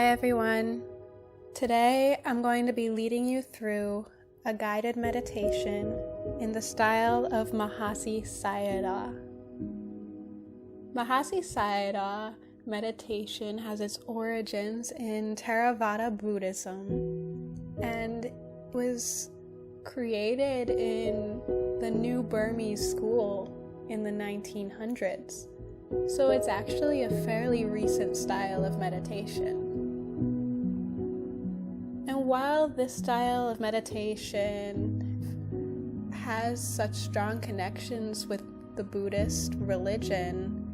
Hi everyone. Today I'm going to be leading you through a guided meditation in the style of Mahasi Sayadaw. Mahasi Sayadaw meditation has its origins in Theravada Buddhism and was created in the New Burmese school in the 1900s. So it's actually a fairly recent style of meditation. And while this style of meditation has such strong connections with the Buddhist religion,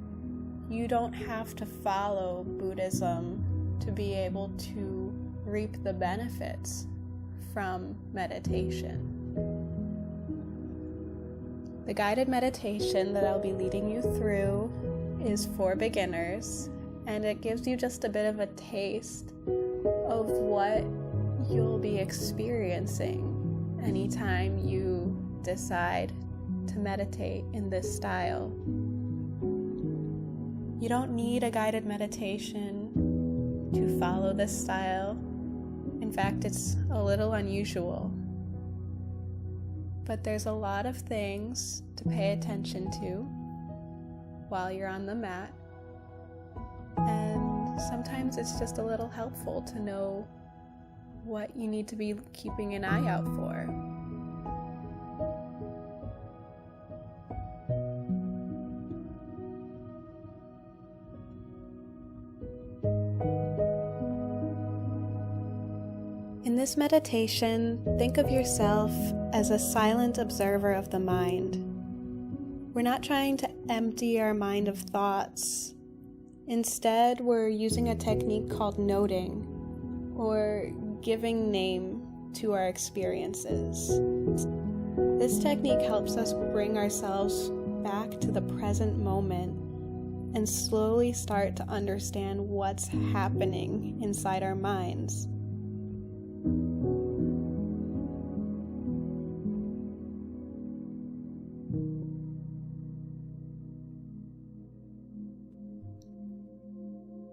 you don't have to follow Buddhism to be able to reap the benefits from meditation. The guided meditation that I'll be leading you through is for beginners, and it gives you just a bit of a taste of what you'll be experiencing anytime you decide to meditate in this style. You don't need a guided meditation to follow this style. In fact, it's a little unusual. But there's a lot of things to pay attention to while you're on the mat, and sometimes it's just a little helpful to know what you need to be keeping an eye out for. In this meditation, think of yourself as a silent observer of the mind. We're not trying to empty our mind of thoughts. Instead, we're using a technique called noting, or giving name to our experiences. This technique helps us bring ourselves back to the present moment and slowly start to understand what's happening inside our minds.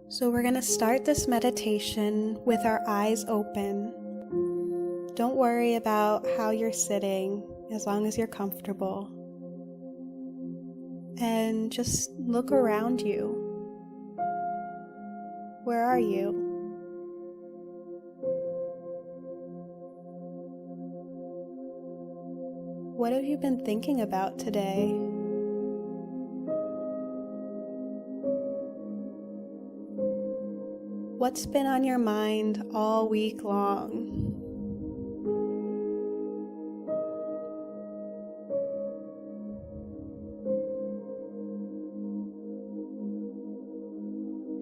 So we're going to start this meditation with our eyes open. Don't worry about how you're sitting as long as you're comfortable. And just look around you. Where are you? What have you been thinking about today? What's been on your mind all week long?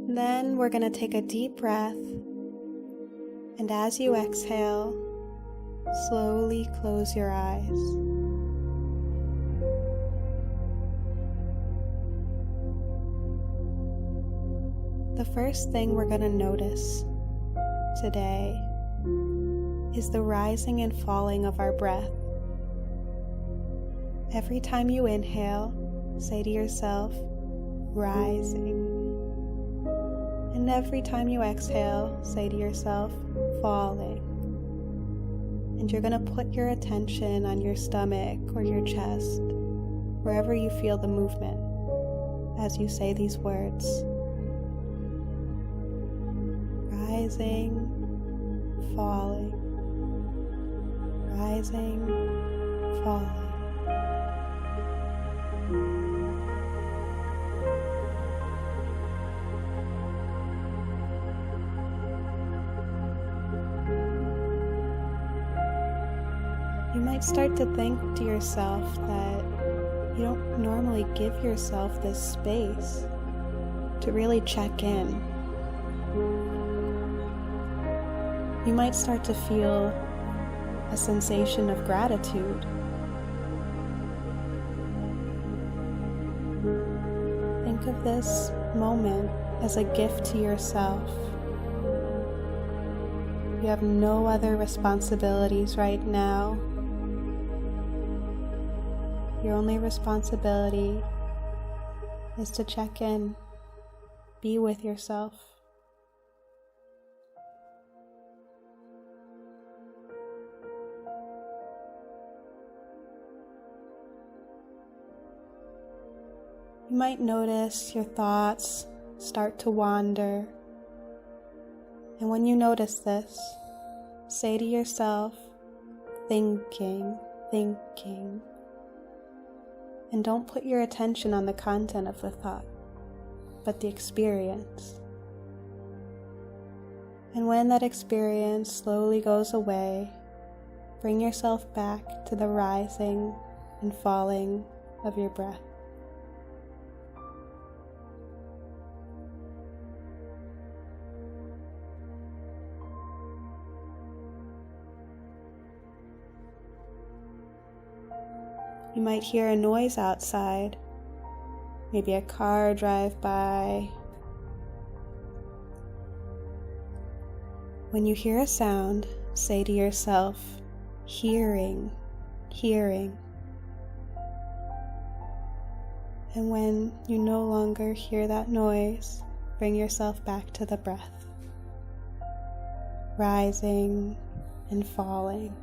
And then we're going to take a deep breath, and as you exhale, slowly close your eyes. The first thing we're going to notice today is the rising and falling of our breath. Every time you inhale, say to yourself, rising. And every time you exhale, say to yourself, falling. And you're going to put your attention on your stomach or your chest, wherever you feel the movement, as you say these words. Rising, falling, rising, falling. You might start to think to yourself that you don't normally give yourself this space to really check in. You might start to feel a sensation of gratitude. Think of this moment as a gift to yourself. You have no other responsibilities right now. Your only responsibility is to check in, be with yourself. You might notice your thoughts start to wander. And when you notice this, say to yourself, thinking, thinking. And don't put your attention on the content of the thought, but the experience. And when that experience slowly goes away, bring yourself back to the rising and falling of your breath. You might hear a noise outside, maybe a car drive by. When you hear a sound, say to yourself, hearing, hearing. And when you no longer hear that noise, bring yourself back to the breath, rising and falling.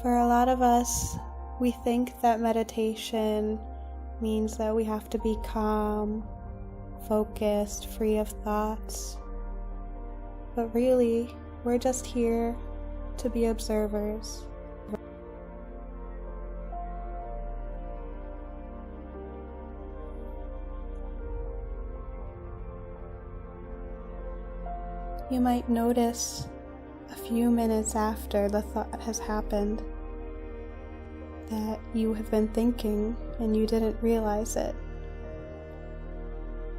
For a lot of us, we think that meditation means that we have to be calm, focused, free of thoughts. But really, we're just here to be observers. You might notice a few minutes after the thought has happened that you have been thinking and you didn't realize it.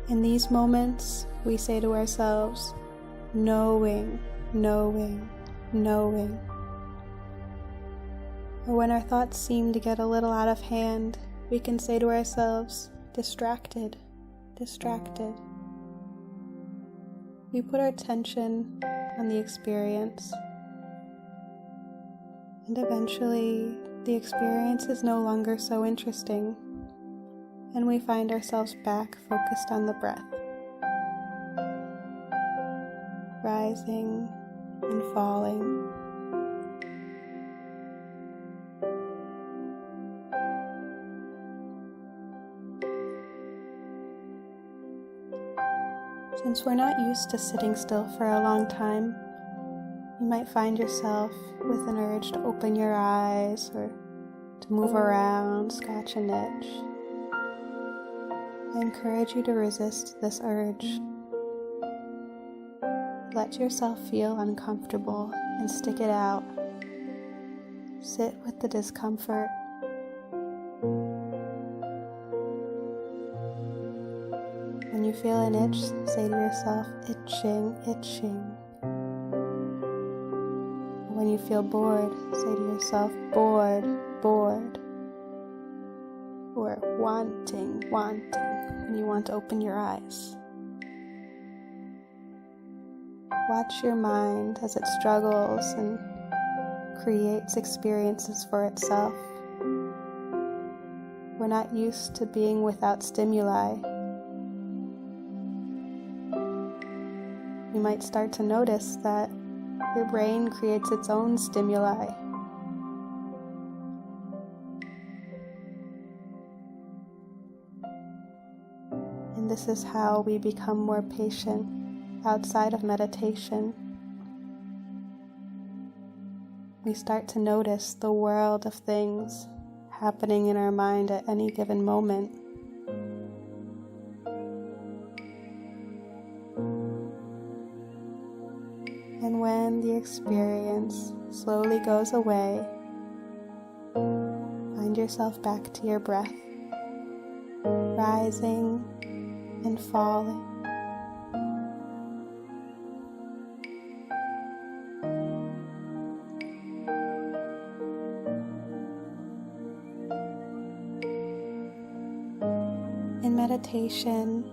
In these moments, we say to ourselves, knowing, knowing, knowing. Or when our thoughts seem to get a little out of hand, we can say to ourselves, distracted, distracted. We put our attention on the experience, and eventually the experience is no longer so interesting, and we find ourselves back focused on the breath, rising and falling. Since we're not used to sitting still for a long time, you might find yourself with an urge to open your eyes or to move around, scratch an itch. I encourage you to resist this urge. Let yourself feel uncomfortable and stick it out. Sit with the discomfort. When you feel an itch, say to yourself, itching, itching. When you feel bored, say to yourself, bored, bored. Or wanting, wanting, when you want to open your eyes. Watch your mind as it struggles and creates experiences for itself. We're not used to being without stimuli. You might start to notice that your brain creates its own stimuli. And this is how we become more patient outside of meditation. We start to notice the world of things happening in our mind at any given moment. And when the experience slowly goes away, find yourself back to your breath, rising and falling. In meditation,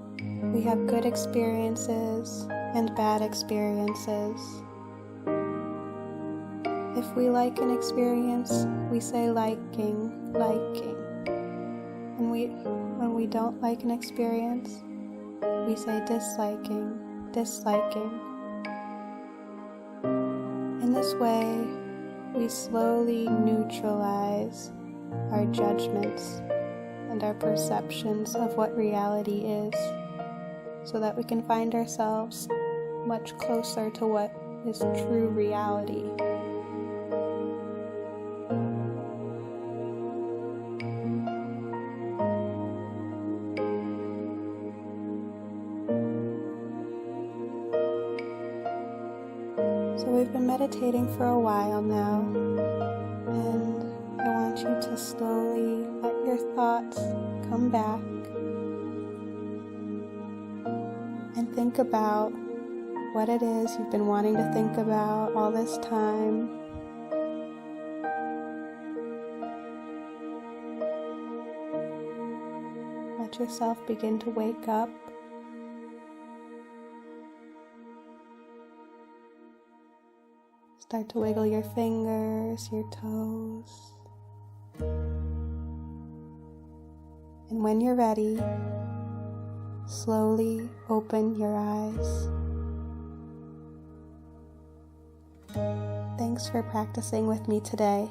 we have good experiences and bad experiences. If we like an experience, we say liking, liking. And when we don't like an experience, we say disliking, disliking. In this way, we slowly neutralize our judgments and our perceptions of what reality is, so that we can find ourselves much closer to what is true reality. So we've been meditating for a while now, and I want you to slowly let your thoughts come back and think about what it is you've been wanting to think about all this time. Let yourself begin to wake up. Start to wiggle your fingers, your toes. And when you're ready, slowly open your eyes. Thanks for practicing with me today.